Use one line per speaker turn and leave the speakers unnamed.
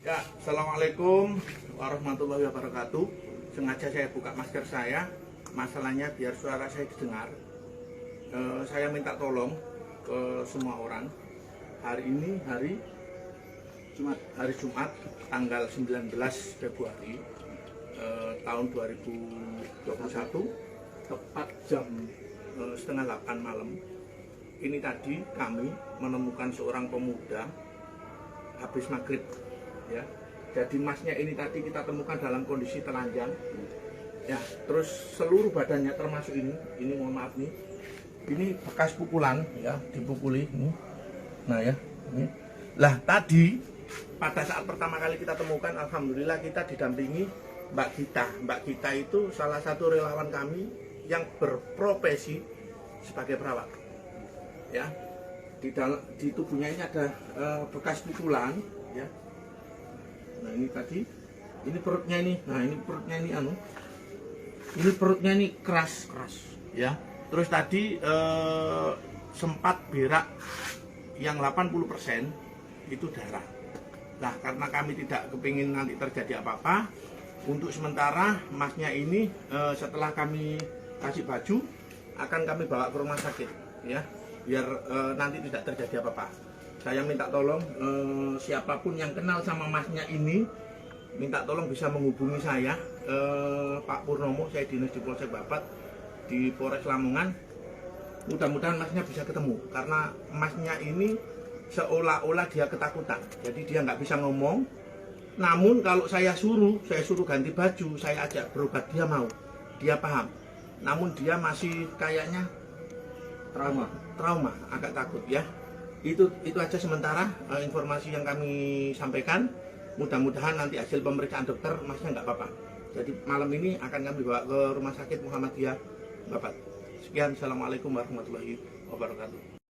Ya, Assalamualaikum warahmatullahi wabarakatuh. Sengaja saya buka masker saya, masalahnya biar suara saya didengar. Saya minta tolong ke semua orang. Hari ini hari Jumat tanggal 19 Februari tahun 2021, tepat jam setengah 8 malam. Ini tadi kami menemukan seorang pemuda habis maghrib, ya. Jadi masnya ini tadi kita temukan dalam kondisi telanjang, ya. Terus seluruh badannya termasuk ini mohon maaf nih, ini bekas pukulan, ya, dipukuli ini. Nah ya, ini. Lah tadi pada saat pertama kali kita temukan, alhamdulillah kita didampingi Mbak Gita. Mbak Gita itu salah satu relawan kami yang berprofesi sebagai perawat, ya. Di tubuhnya ini ada bekas pukulan, ya. Nah ini tadi, ini perutnya ini, nah ini perutnya ini ini perutnya ini keras, ya. Terus tadi sempat berak yang 80% itu darah. Nah karena kami tidak kepingin nanti terjadi apa-apa, untuk sementara masnya ini setelah kami kasih baju akan kami bawa ke rumah sakit, ya, biar nanti tidak terjadi apa-apa. Saya minta tolong siapapun yang kenal sama masnya ini, minta tolong bisa menghubungi saya, Pak Purnomo, saya dinas di Polsek Babat di Polres Lamongan. Mudah-mudahan masnya bisa ketemu, karena masnya ini seolah-olah dia ketakutan, jadi dia nggak bisa ngomong. Namun kalau saya suruh ganti baju, saya ajak berobat, dia mau, dia paham. Namun dia masih kayaknya trauma, agak takut, ya. Itu aja sementara informasi yang kami sampaikan. Mudah-mudahan nanti hasil pemeriksaan dokter masnya nggak apa-apa. Jadi malam ini akan kami bawa ke Rumah Sakit Muhammadiyah Babat. Sekian, assalamualaikum warahmatullahi wabarakatuh.